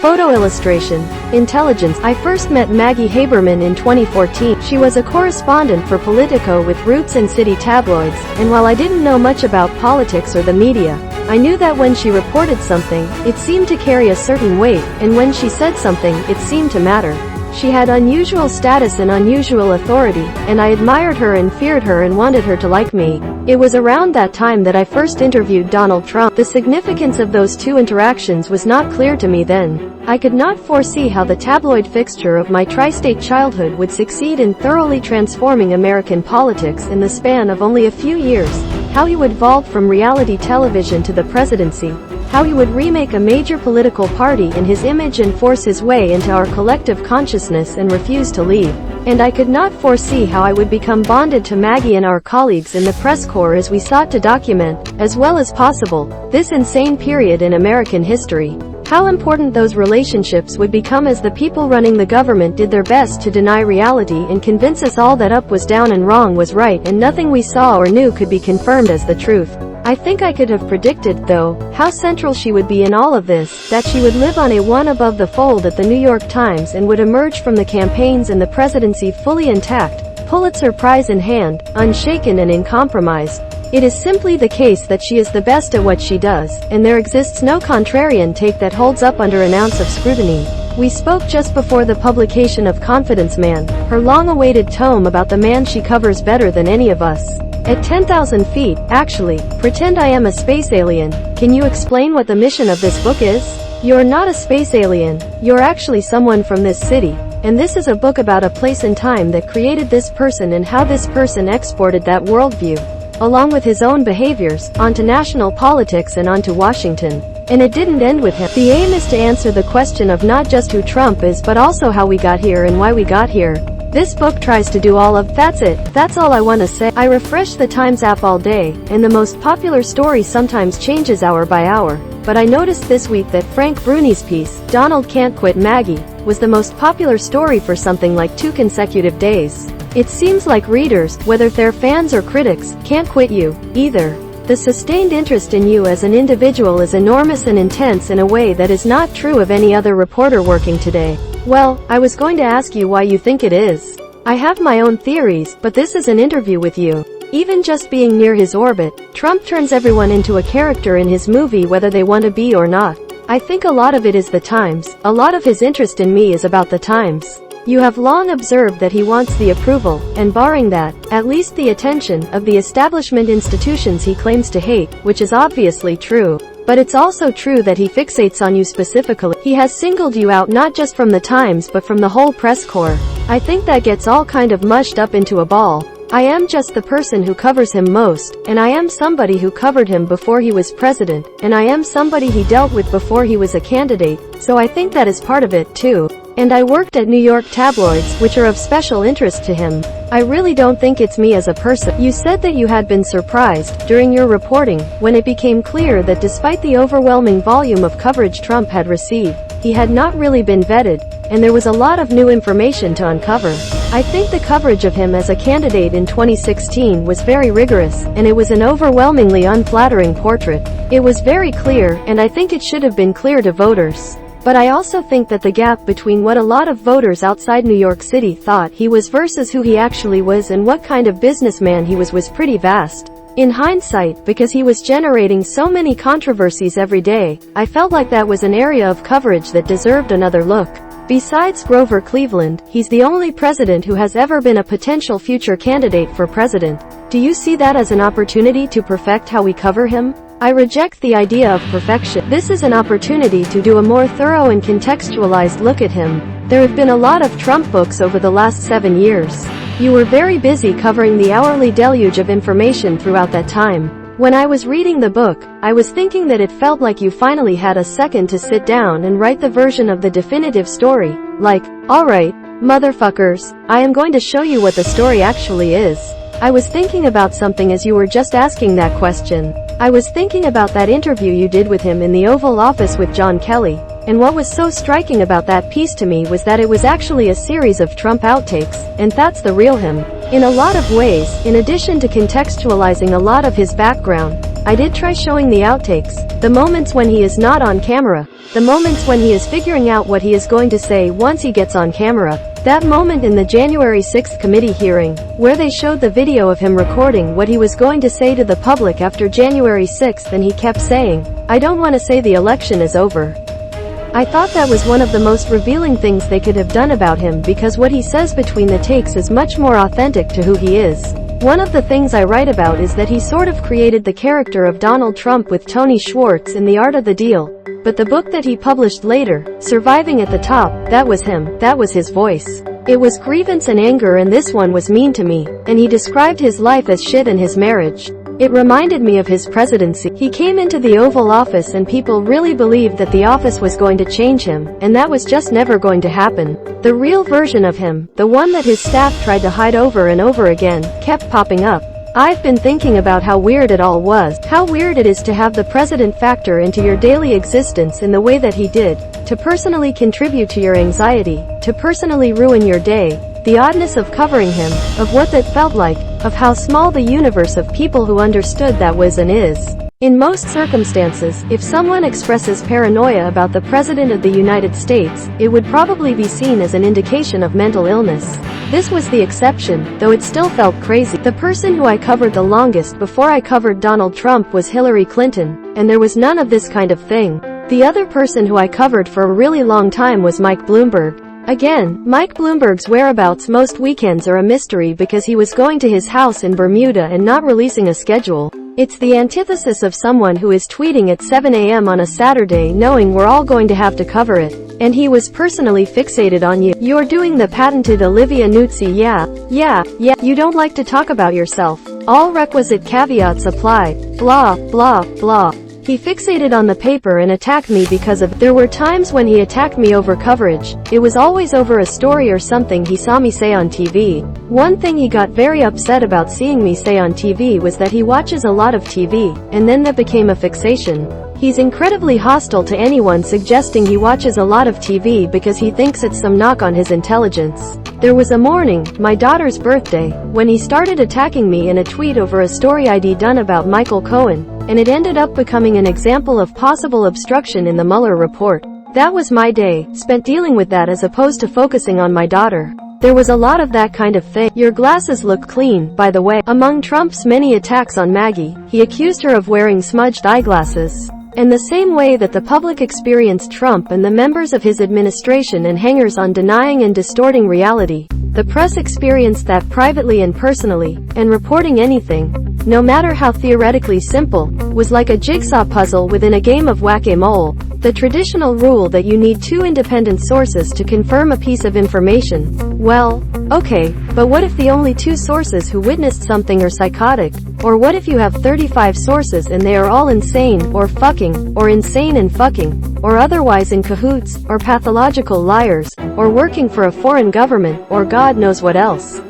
Photo illustration. Intelligence. I first met Maggie Haberman in 2014. She was a correspondent for Politico with roots in city tabloids, and while I didn't know much about politics or the media, I knew that when she reported something, it seemed to carry a certain weight, and when she said something, it seemed to matter. She had unusual status and unusual authority, and I admired her and feared her and wanted her to like me. It was around that time that I first interviewed Donald Trump. The significance of those two interactions was not clear to me then. I could not foresee how the tabloid fixture of my tri-state childhood would succeed in thoroughly transforming American politics in the span of only a few years, how he would vault from reality television to the presidency, how he would remake a major political party in his image and force his way into our collective consciousness and refuse to leave. And I could not foresee how I would become bonded to Maggie and our colleagues in the press corps as we sought to document, as well as possible, this insane period in American history. How important those relationships would become as the people running the government did their best to deny reality and convince us all that up was down and wrong was right and nothing we saw or knew could be confirmed as the truth. I think I could have predicted, though, how central she would be in all of this, that she would live on a one above the fold at the New York Times and would emerge from the campaigns and the presidency fully intact, Pulitzer Prize in hand, unshaken and uncompromised. It is simply the case that she is the best at what she does, and there exists no contrarian take that holds up under an ounce of scrutiny. We spoke just before the publication of Confidence Man, her long-awaited tome about the man she covers better than any of us. At 10,000 feet, actually, pretend I am a space alien. Can you explain what the mission of this book is? You're not a space alien. You're actually someone from this city. And this is a book about a place and time that created this person and how this person exported that worldview, along with his own behaviors, onto national politics and onto Washington. And it didn't end with him. The aim is to answer the question of not just who Trump is but also how we got here and why we got here. This book tries to do all of that's it. That's all I want to say. I refresh the Times app all day, and the most popular story sometimes changes hour by hour. But I noticed this week that Frank Bruni's piece, Donald Can't Quit Maggie, was the most popular story for something like 2 consecutive days. It seems like readers, whether they're fans or critics, can't quit you, either. The sustained interest in you as an individual is enormous and intense in a way that is not true of any other reporter working today. Well, I was going to ask you why you think it is. I have my own theories, but this is an interview with you. Even just being near his orbit, Trump turns everyone into a character in his movie whether they want to be or not. I think a lot of it is the Times. A lot of his interest in me is about the Times. You have long observed that he wants the approval, and barring that, at least the attention, of the establishment institutions he claims to hate, which is obviously true. But it's also true that he fixates on you specifically. He has singled you out not just from the Times but from the whole press corps. I think that gets all kind of mushed up into a ball. I am just the person who covers him most, and I am somebody who covered him before he was president, and I am somebody he dealt with before he was a candidate, so I think that is part of it, too. And I worked at New York tabloids, which are of special interest to him. I really don't think it's me as a person. You said that you had been surprised, during your reporting, when it became clear that despite the overwhelming volume of coverage Trump had received, he had not really been vetted, and there was a lot of new information to uncover. I think the coverage of him as a candidate in 2016 was very rigorous, and it was an overwhelmingly unflattering portrait. It was very clear, and I think it should have been clear to voters. But I also think that the gap between what a lot of voters outside New York City thought he was versus who he actually was and what kind of businessman he was pretty vast. In hindsight, because he was generating so many controversies every day, I felt like that was an area of coverage that deserved another look. Besides Grover Cleveland, he's the only president who has ever been a potential future candidate for president. Do you see that as an opportunity to perfect how we cover him? I reject the idea of perfection. This is an opportunity to do a more thorough and contextualized look at him. There have been a lot of Trump books over the last 7 years. You were very busy covering the hourly deluge of information throughout that time. When I was reading the book, I was thinking that it felt like you finally had a second to sit down and write the version of the definitive story. Like, alright, motherfuckers, I am going to show you what the story actually is. I was thinking about something as you were just asking that question. I was thinking about that interview you did with him in the Oval Office with John Kelly. And what was so striking about that piece to me was that it was actually a series of Trump outtakes, and that's the real him. In a lot of ways, in addition to contextualizing a lot of his background, I did try showing the outtakes, the moments when he is not on camera, the moments when he is figuring out what he is going to say once he gets on camera. That moment in the January 6th committee hearing, where they showed the video of him recording what he was going to say to the public after January 6th, and he kept saying, "I don't want to say the election is over." I thought that was one of the most revealing things they could have done about him, because what he says between the takes is much more authentic to who he is. One of the things I write about is that he sort of created the character of Donald Trump with Tony Schwartz in The Art of the Deal. But the book that he published later, Surviving at the Top, that was him, that was his voice. It was grievance and anger, and this one was mean to me, and he described his life as shit and his marriage. It reminded me of his presidency. He came into the Oval Office and people really believed that the office was going to change him, and that was just never going to happen. The real version of him, the one that his staff tried to hide over and over again, kept popping up. I've been thinking about how weird it all was, how weird it is to have the president factor into your daily existence in the way that he did, to personally contribute to your anxiety, to personally ruin your day, the oddness of covering him, of what that felt like, of how small the universe of people who understood that was and is. In most circumstances, if someone expresses paranoia about the President of the United States, it would probably be seen as an indication of mental illness. This was the exception, though it still felt crazy. The person who I covered the longest before I covered Donald Trump was Hillary Clinton, and there was none of this kind of thing. The other person who I covered for a really long time was Mike Bloomberg. Again, Mike Bloomberg's whereabouts most weekends are a mystery because he was going to his house in Bermuda and not releasing a schedule. It's the antithesis of someone who is tweeting at 7 a.m. on a Saturday knowing we're all going to have to cover it. And he was personally fixated on you. You're doing the patented Olivia Nuzzi yeah, you don't like to talk about yourself. All requisite caveats apply. Blah, blah, blah. He fixated on the paper and attacked me because of it. There were times when he attacked me over coverage. It was always over a story or something he saw me say on TV. One thing he got very upset about seeing me say on TV was that he watches a lot of TV, and then that became a fixation. He's incredibly hostile to anyone suggesting he watches a lot of TV because he thinks it's some knock on his intelligence. There was a morning, my daughter's birthday, when he started attacking me in a tweet over a story I'd done about Michael Cohen, and it ended up becoming an example of possible obstruction in the Mueller report. That was my day, spent dealing with that as opposed to focusing on my daughter. There was a lot of that kind of thing. Your glasses look clean, by the way. Among Trump's many attacks on Maggie, he accused her of wearing smudged eyeglasses. In the same way that the public experienced Trump and the members of his administration and hangers on denying and distorting reality, the press experienced that privately and personally, and reporting anything, no matter how theoretically simple, was like a jigsaw puzzle within a game of whack-a-mole. The traditional rule that you need two independent sources to confirm a piece of information. Well, okay, but what if the only two sources who witnessed something are psychotic? Or what if you have 35 sources and they are all insane, or fucking, or insane and fucking, or otherwise in cahoots, or pathological liars, or working for a foreign government, or God knows what else?